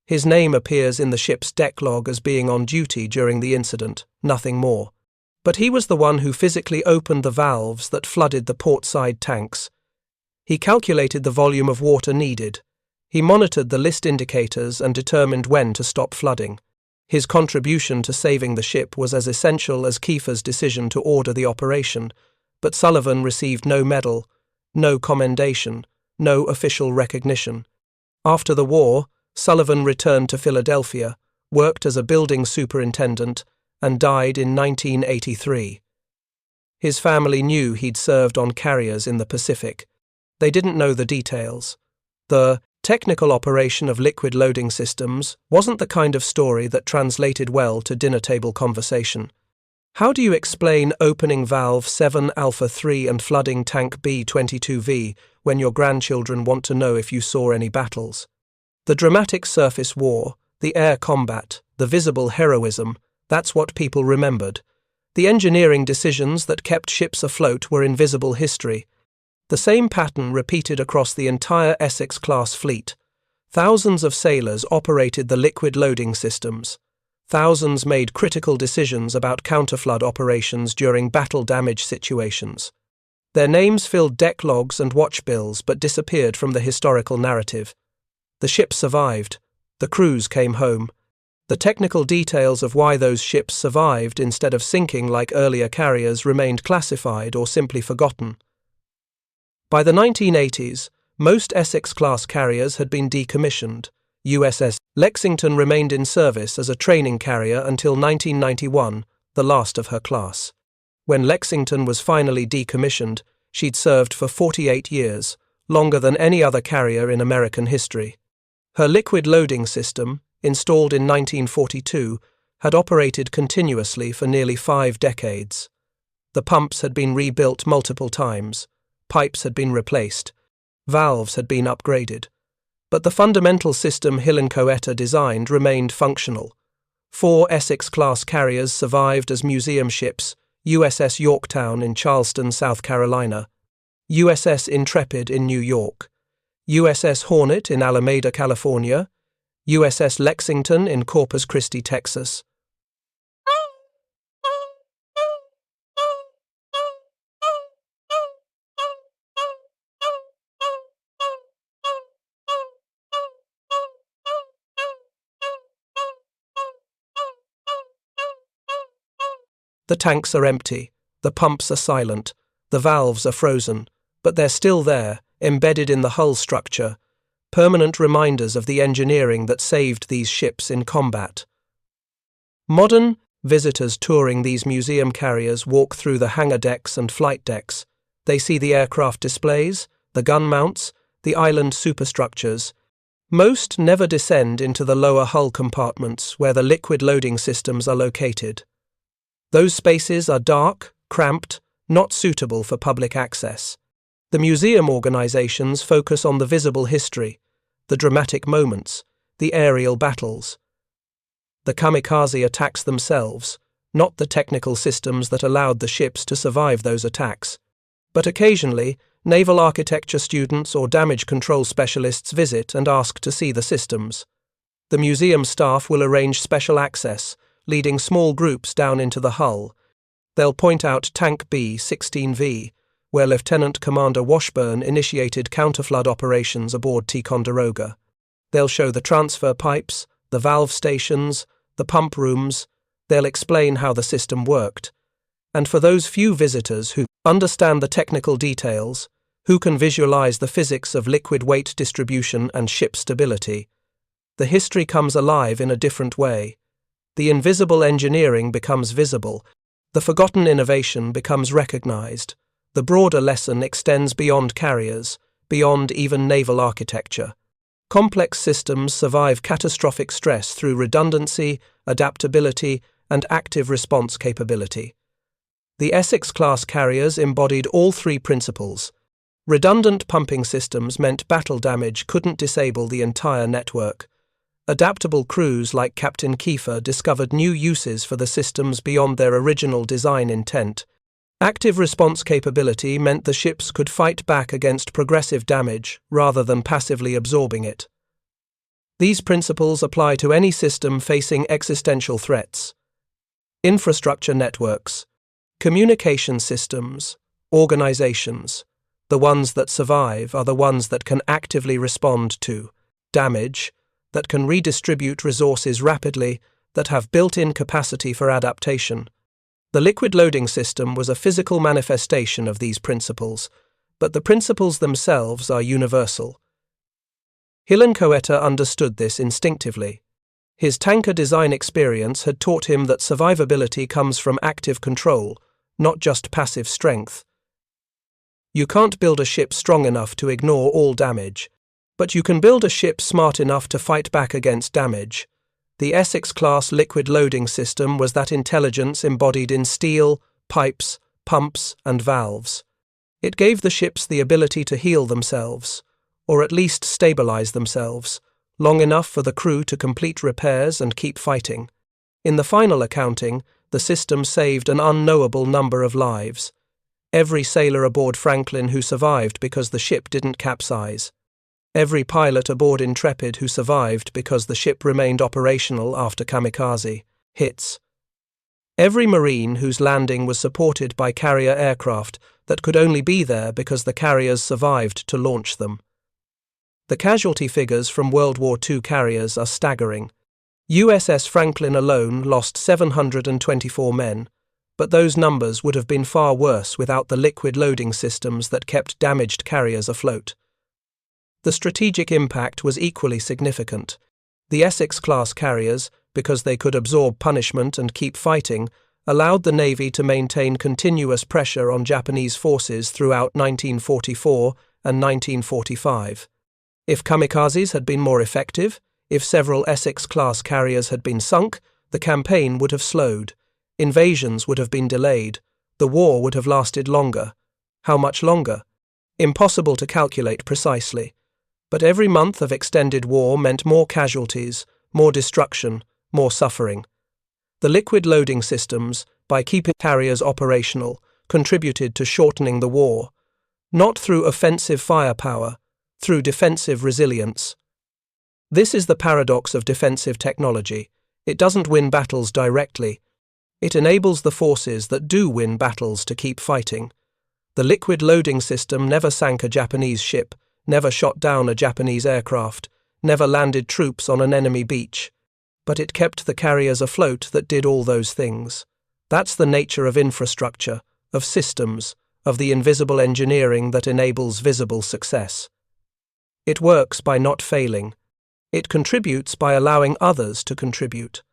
[SPEAKER 1] His name appears in the ship's deck log as being on duty during the incident, nothing more. But he was the one who physically opened the valves that flooded the portside tanks. He calculated the volume of water needed. He monitored the list indicators and determined when to stop flooding. His contribution to saving the ship was as essential as Kiefer's decision to order the operation, but Sullivan received no medal, no commendation, no official recognition. After the war, Sullivan returned to Philadelphia, worked as a building superintendent, and died in 1983. His family knew he'd served on carriers in the Pacific. They didn't know the details. The technical operation of liquid loading systems wasn't the kind of story that translated well to dinner-table conversation. How do you explain opening valve 7 Alpha 3 and flooding tank B-22V when your grandchildren want to know if you saw any battles? The dramatic surface war, the air combat, the visible heroism, that's what people remembered. The engineering decisions that kept ships afloat were invisible history. The same pattern repeated across the entire Essex-class fleet. Thousands of sailors operated the liquid loading systems. Thousands made critical decisions about counterflood operations during battle damage situations. Their names filled deck logs and watch bills but disappeared from the historical narrative. The ships survived. The crews came home. The technical details of why those ships survived instead of sinking like earlier carriers remained classified or simply forgotten. By the 1980s, most Essex-class carriers had been decommissioned. USS Lexington remained in service as a training carrier until 1991, the last of her class. When Lexington was finally decommissioned, she'd served for 48 years, longer than any other carrier in American history. Her liquid loading system, installed in 1942, had operated continuously for nearly 5 decades. The pumps had been rebuilt multiple times. Pipes had been replaced. Valves had been upgraded. But the fundamental system Hill and Coetta designed remained functional. 4 Essex-class carriers survived as museum ships: USS Yorktown in Charleston, South Carolina, USS Intrepid in New York, USS Hornet in Alameda, California, USS Lexington in Corpus Christi, Texas. The tanks are empty, the pumps are silent, the valves are frozen, but they're still there, embedded in the hull structure, permanent reminders of the engineering that saved these ships in combat. Modern visitors touring these museum carriers walk through the hangar decks and flight decks. They see the aircraft displays, the gun mounts, the island superstructures. Most never descend into the lower hull compartments where the liquid loading systems are located. Those spaces are dark, cramped, not suitable for public access. The museum organizations focus on the visible history, the dramatic moments, the aerial battles. The Kamikaze attacks themselves, not the technical systems that allowed the ships to survive those attacks. But occasionally, naval architecture students or damage control specialists visit and ask to see the systems. The museum staff will arrange special access, leading small groups down into the hull. They'll point out Tank B-16V, where Lieutenant Commander Washburn initiated counterflood operations aboard Ticonderoga. They'll show the transfer pipes, the valve stations, the pump rooms. They'll explain how the system worked. And for those few visitors who understand the technical details, who can visualize the physics of liquid weight distribution and ship stability, the history comes alive in a different way. The invisible engineering becomes visible, The forgotten innovation becomes recognized. The broader lesson extends beyond carriers, beyond even naval architecture. Complex systems survive catastrophic stress through redundancy, adaptability, and active response capability. The Essex-class carriers embodied all three principles. Redundant pumping systems meant battle damage couldn't disable the entire network. Adaptable crews like Captain Kiefer discovered new uses for the systems beyond their original design intent. Active response capability meant the ships could fight back against progressive damage rather than passively absorbing it. These principles apply to any system facing existential threats. Infrastructure networks, communication systems, organizations. The ones that survive are the ones that can actively respond to damage, that can redistribute resources rapidly, that have built-in capacity for adaptation. The liquid loading system was a physical manifestation of these principles, but the principles themselves are universal. Hilenkoetter understood this instinctively. His tanker design experience had taught him that survivability comes from active control, not just passive strength. You can't build a ship strong enough to ignore all damage, but you can build a ship smart enough to fight back against damage. The Essex-class liquid loading system was that intelligence embodied in steel, pipes, pumps, and valves. It gave the ships the ability to heal themselves, or at least stabilize themselves, long enough for the crew to complete repairs and keep fighting. In the final accounting, the system saved an unknowable number of lives. Every sailor aboard Franklin who survived because the ship didn't capsize. Every pilot aboard Intrepid who survived because the ship remained operational after Kamikaze hits. Every Marine whose landing was supported by carrier aircraft that could only be there because the carriers survived to launch them. The casualty figures from World War II carriers are staggering. USS Franklin alone lost 724 men, but those numbers would have been far worse without the liquid loading systems that kept damaged carriers afloat. The strategic impact was equally significant. The Essex-class carriers, because they could absorb punishment and keep fighting, allowed the Navy to maintain continuous pressure on Japanese forces throughout 1944 and 1945. If kamikazes had been more effective, if several Essex-class carriers had been sunk, the campaign would have slowed. Invasions would have been delayed. The war would have lasted longer. How much longer? Impossible to calculate precisely. But every month of extended war meant more casualties, more destruction, more suffering. The liquid loading systems, by keeping carriers operational, contributed to shortening the war, not through offensive firepower, through defensive resilience. This is the paradox of defensive technology. It doesn't win battles directly. It enables the forces that do win battles to keep fighting. The liquid loading system never sank a Japanese ship, never shot down a Japanese aircraft, never landed troops on an enemy beach, but it kept the carriers afloat that did all those things. That's the nature of infrastructure, of systems, of the invisible engineering that enables visible success. It works by not failing. It contributes by allowing others to contribute.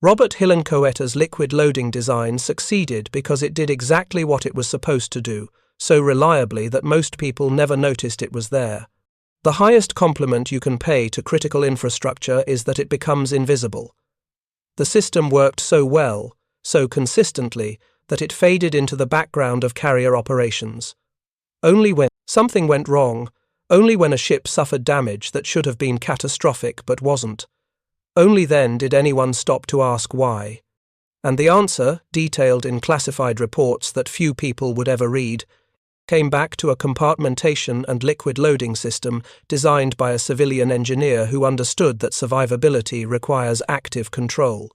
[SPEAKER 1] Robert Hilenkoetter's liquid loading design succeeded because it did exactly what it was supposed to do, so reliably that most people never noticed it was there. The highest compliment you can pay to critical infrastructure is that it becomes invisible. The system worked so well, so consistently, that it faded into the background of carrier operations. Only when something went wrong, only when a ship suffered damage that should have been catastrophic but wasn't, only then did anyone stop to ask why. And the answer, detailed in classified reports that few people would ever read, came back to a compartmentation and liquid loading system designed by a civilian engineer who understood that survivability requires active control.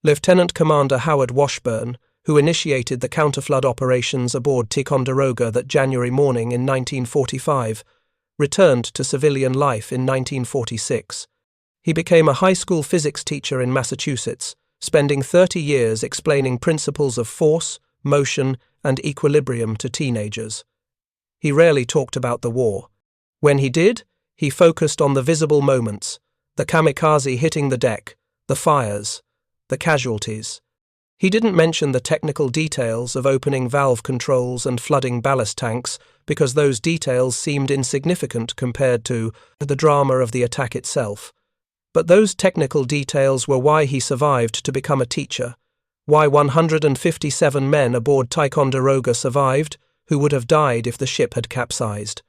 [SPEAKER 1] Lieutenant Commander Howard Washburn, who initiated the counterflood operations aboard Ticonderoga that January morning in 1945, returned to civilian life in 1946. He became a high school physics teacher in Massachusetts, spending 30 years explaining principles of force, motion, and equilibrium to teenagers. He rarely talked about the war. When he did, he focused on the visible moments, the kamikaze hitting the deck, the fires, the casualties. He didn't mention the technical details of opening valve controls and flooding ballast tanks because those details seemed insignificant compared to the drama of the attack itself. But those technical details were why he survived to become a teacher, why 157 men aboard Ticonderoga survived, who would have died if the ship had capsized,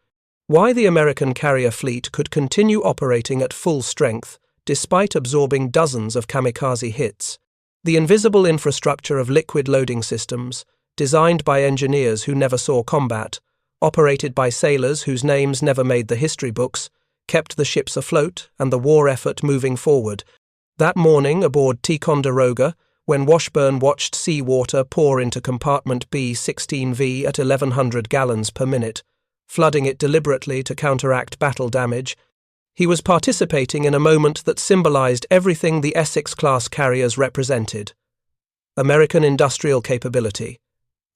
[SPEAKER 1] why the American carrier fleet could continue operating at full strength despite absorbing dozens of kamikaze hits, the invisible infrastructure of liquid loading systems, designed by engineers who never saw combat, operated by sailors whose names never made the history books, kept the ships afloat and the war effort moving forward. That morning aboard Ticonderoga, when Washburn watched seawater pour into compartment B-16V at 1,100 gallons per minute, flooding it deliberately to counteract battle damage, he was participating in a moment that symbolized everything the Essex-class carriers represented: American industrial capability,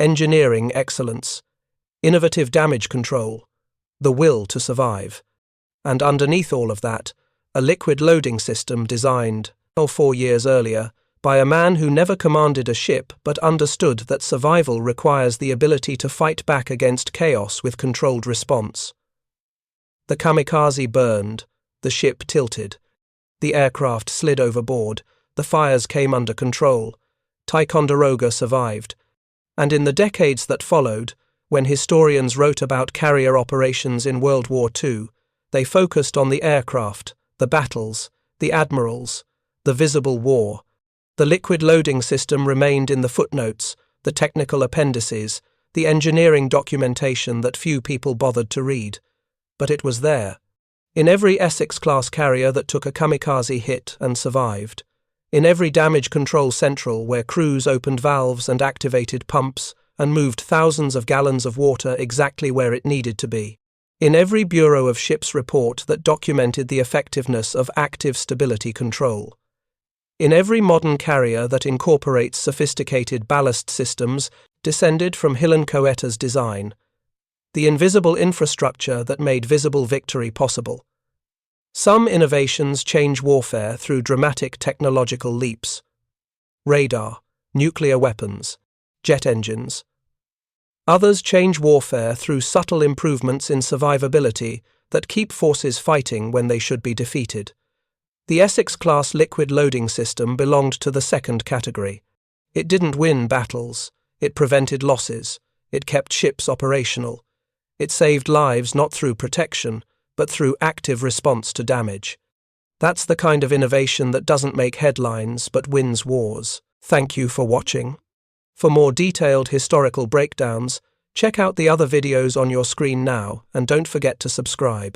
[SPEAKER 1] engineering excellence, innovative damage control, the will to survive. And underneath all of that, a liquid loading system designed, 4 years earlier, by a man who never commanded a ship but understood that survival requires the ability to fight back against chaos with controlled response. The Kamikaze burned, the ship tilted, the aircraft slid overboard, the fires came under control, Ticonderoga survived, and in the decades that followed, when historians wrote about carrier operations in World War II, they focused on the aircraft, the battles, the admirals, the visible war. The liquid loading system remained in the footnotes, the technical appendices, the engineering documentation that few people bothered to read. But it was there. In every Essex-class carrier that took a kamikaze hit and survived. In every damage control central where crews opened valves and activated pumps and moved thousands of gallons of water exactly where it needed to be. In every Bureau of Ships report that documented the effectiveness of active stability control. In every modern carrier that incorporates sophisticated ballast systems descended from Hillenkoetter's design, the invisible infrastructure that made visible victory possible. Some innovations change warfare through dramatic technological leaps. Radar, nuclear weapons, jet engines. Others change warfare through subtle improvements in survivability that keep forces fighting when they should be defeated. The Essex-class liquid loading system belonged to the second category. It didn't win battles. It prevented losses. It kept ships operational. It saved lives not through protection, but through active response to damage. That's the kind of innovation that doesn't make headlines but wins wars. Thank you for watching. For more detailed historical breakdowns, check out the other videos on your screen now and don't forget to subscribe.